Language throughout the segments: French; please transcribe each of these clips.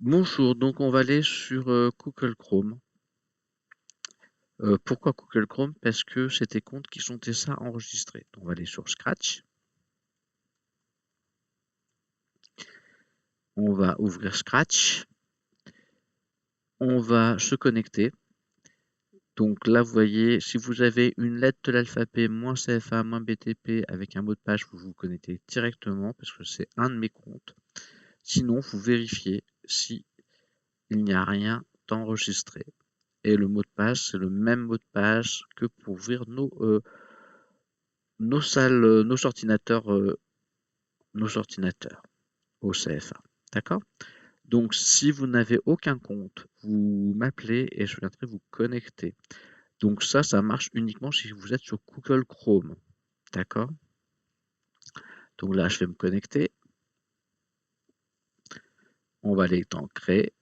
Bonjour, donc on va aller sur Google Chrome. Pourquoi Google Chrome? Parce que c'est tes comptes qui sont déjà enregistrés. On va aller sur Scratch. On va ouvrir Scratch. On va se connecter. Donc là, vous voyez, si vous avez une lettre de l'alphabet, moins CFA, moins BTP, avec un mot de passe, vous vous connectez directement parce que c'est un de mes comptes. Sinon, vous vérifiez si il n'y a rien d'enregistré. Et le mot de passe, c'est le même mot de passe que pour ouvrir nos salles, nos ordinateurs au CFA. D'accord? Donc, si vous n'avez aucun compte, vous m'appelez et je viendrai vous connecter. Donc ça marche uniquement si vous êtes sur Google Chrome. D'accord? Donc là, je vais me connecter. On va aller dans Créer.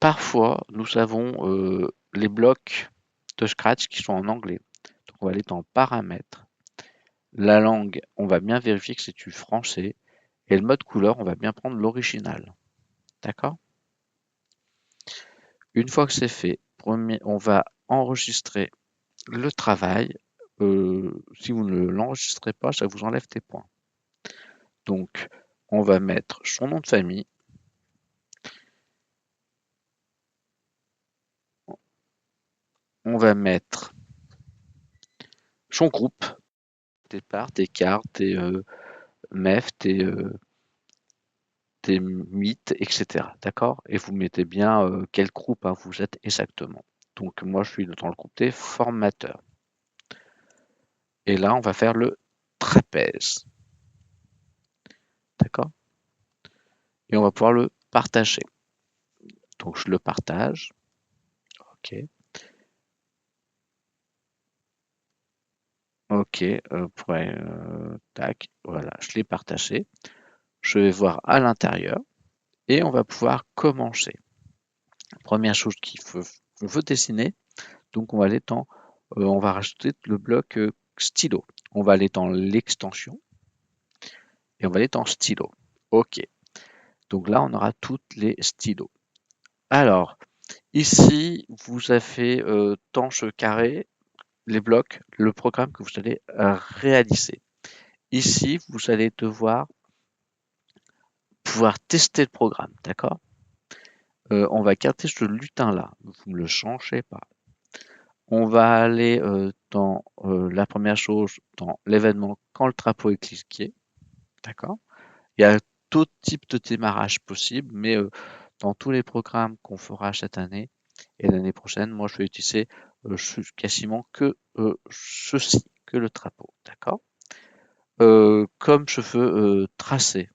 Parfois, nous avons les blocs de Scratch qui sont en anglais. Donc on va aller dans Paramètres. La langue, on va bien vérifier que c'est du français. Et le mode couleur, on va bien prendre l'original. D'accord? Une fois que c'est fait, on va enregistrer le travail. Si vous ne l'enregistrez pas, ça vous enlève des points. Donc, on va mettre son nom de famille. On va mettre son groupe, tes parts, tes cartes, tes MEF, tes mythes, etc. D'accord? Et vous mettez bien quel groupe vous êtes exactement. Donc, moi, je suis dans le groupe des formateurs. Et là, on va faire le trapèze. D'accord? Et on va pouvoir le partager. Donc, je le partage. OK. OK. Tac. Voilà, je l'ai partagé. Je vais voir à l'intérieur et on va pouvoir commencer. Première chose qu'on veut dessiner. Donc, on va aller dans, on va rajouter le bloc stylo. On va aller dans l'extension et on va aller dans stylo. OK. Donc là, on aura toutes les stylos. Alors, ici, vous avez tanche carré, les blocs, le programme que vous allez réaliser. Ici, vous allez devoir pouvoir tester le programme, d'accord? On va garder ce lutin-là, vous ne le changez pas. On va aller dans la première chose, dans l'événement quand le trapeau est cliqué, d'accord? Il y a tout type de démarrage possible, mais dans tous les programmes qu'on fera cette année et l'année prochaine, moi je vais utiliser quasiment que ceci, que le trapeau, d'accord? Comme je veux tracer,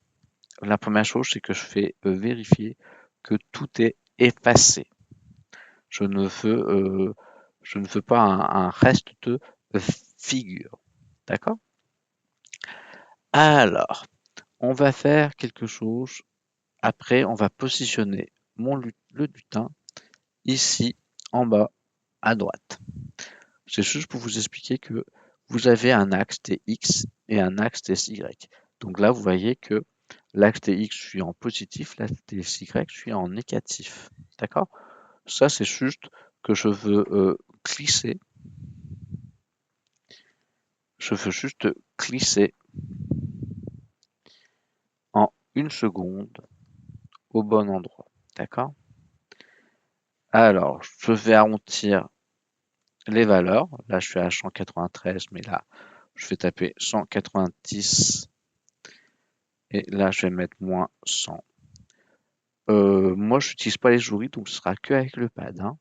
la première chose c'est que je fais vérifier que tout est effacé. Je ne veux pas un reste de figure, d'accord? Alors, on va faire quelque chose. Après, on va positionner le lutin ici en bas à droite. C'est juste pour vous expliquer que vous avez un axe TX et un axe TSY. Donc là, vous voyez que l'axe TX suit en positif, l'axe TSY suit en négatif. D'accord? Ça, c'est juste que je veux glisser. Je veux juste glisser en une seconde au bon endroit. D'accord? Alors, je vais arrondir les valeurs. Là, je suis à 193, mais là, je vais taper 190 et là, je vais mettre moins 100. Moi, je n'utilise pas les souris, donc ce sera que avec le pad. Hein.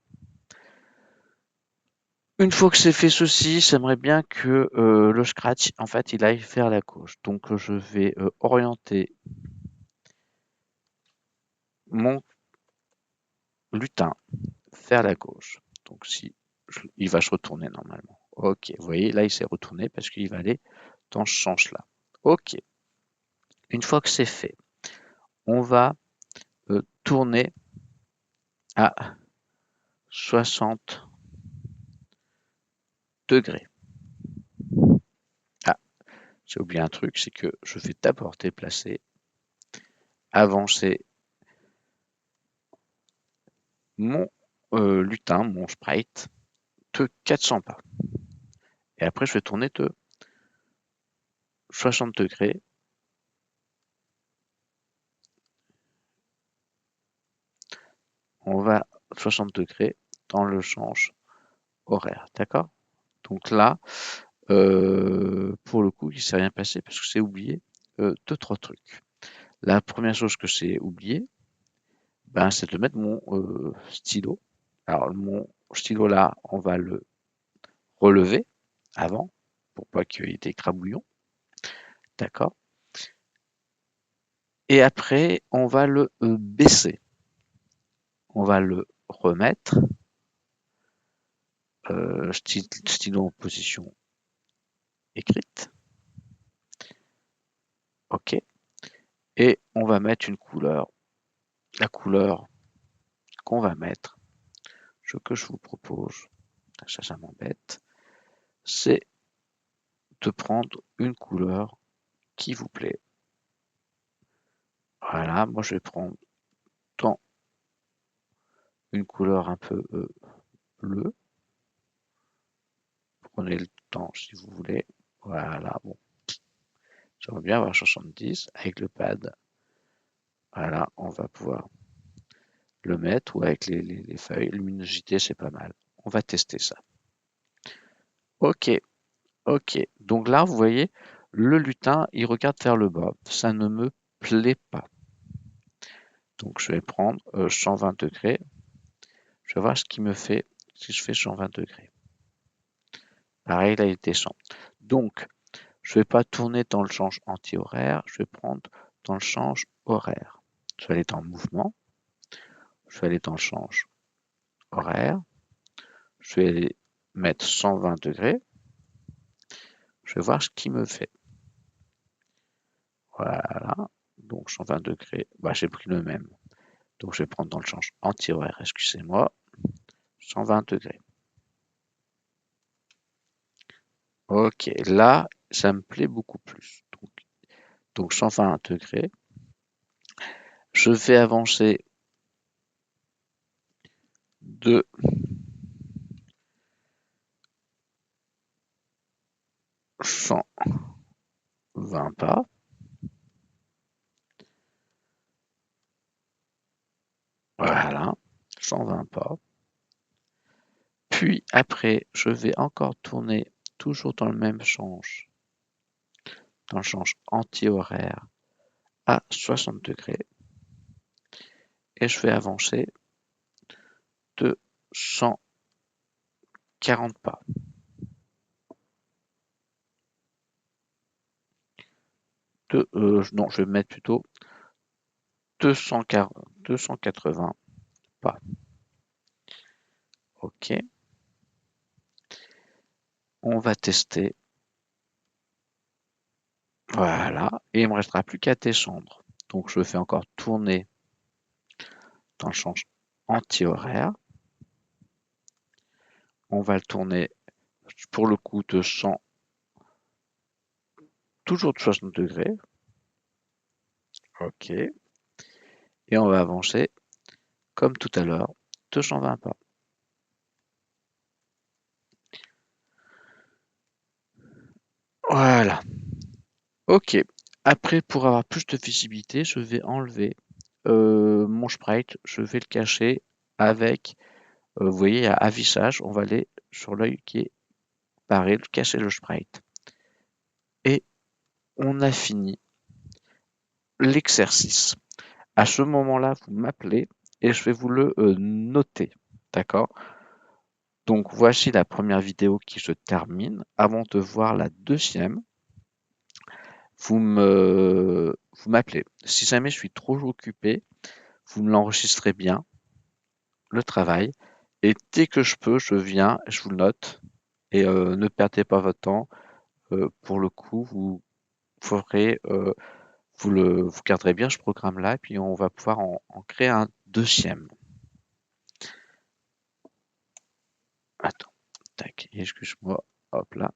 Une fois que c'est fait ceci, j'aimerais bien que le Scratch, en fait, il aille vers la gauche. Donc, je vais orienter mon lutin vers la gauche. Donc, il va se retourner normalement. Ok, vous voyez, là, il s'est retourné parce qu'il va aller dans ce sens-là. Ok, une fois que c'est fait, on va tourner à 60 degrés. Ah, j'ai oublié un truc, c'est que je vais d'abord déplacer, avancer mon lutin, mon sprite, de 400 pas. Et après, je vais tourner de 60 degrés. On va 60 degrés dans le change horaire, d'accord? Donc là, pour le coup, il ne s'est rien passé parce que j'ai oublié 2-3 trucs. La première chose que j'ai oublié, ben, c'est de mettre mon stylo. Alors mon stylo là, on va le relever avant pour pas qu'il y ait des crabouillons, d'accord? Et après, on va le baisser. On va le remettre, stylo en position écrite, ok. Et on va mettre une couleur. La couleur qu'on va mettre, ce que je vous propose, ça m'embête, c'est de prendre une couleur qui vous plaît. Voilà, moi je vais prendre tant une couleur un peu bleue. Prenez le temps si vous voulez. Voilà, bon. J'aimerais bien avoir 70 avec le pad. Voilà, on va pouvoir le mettre ou avec les feuilles. Luminosité, c'est pas mal. On va tester ça. Ok, ok. Donc là, vous voyez, le lutin, il regarde vers le bas. Ça ne me plaît pas. Donc je vais prendre 120 degrés. Je vais voir ce qui me fait si je fais 120 degrés. Pareil, là, il descend. Donc, je ne vais pas tourner dans le change anti-horaire, je vais prendre dans le change horaire. Je vais aller dans mouvement, je vais aller dans le change horaire, je vais aller mettre 120 degrés, je vais voir ce qui me fait. Voilà, donc 120 degrés, bah, j'ai pris le même. Donc je vais prendre dans le change anti-horaire, excusez-moi, 120 degrés. Ok, là, ça me plaît beaucoup plus. Donc 120 degrés. Je vais avancer de 120 pas. Voilà, 120 pas. Puis après, je vais encore tourner toujours dans le même change, dans le change anti-horaire à 60 degrés. Et je vais avancer de 140 pas. Non, je vais mettre plutôt 240, 280 pas. Ok. On va tester. Voilà. Et il ne me restera plus qu'à descendre. Donc je fais encore tourner dans le change anti-horaire. On va le tourner pour le coup de 100, toujours de 60 degrés. Ok. Et on va avancer comme tout à l'heure, 220 pas. Voilà. Ok. Après, pour avoir plus de visibilité, je vais enlever mon sprite. Je vais le cacher avec, vous voyez, à affichage. On va aller sur l'œil qui est paré, cacher le sprite. Et on a fini l'exercice. À ce moment-là, vous m'appelez et je vais vous le noter. D'accord? Donc voici la première vidéo qui se termine. Avant de voir la deuxième, vous m'appelez. Si jamais je suis trop occupé, vous me l'enregistrez bien, le travail, et dès que je peux, je viens, je vous le note, et ne perdez pas votre temps. Pour le coup, vous ferez, vous garderez bien ce programme-là, et puis on va pouvoir en créer un deuxième. Attends, tac, excuse-moi, hop là.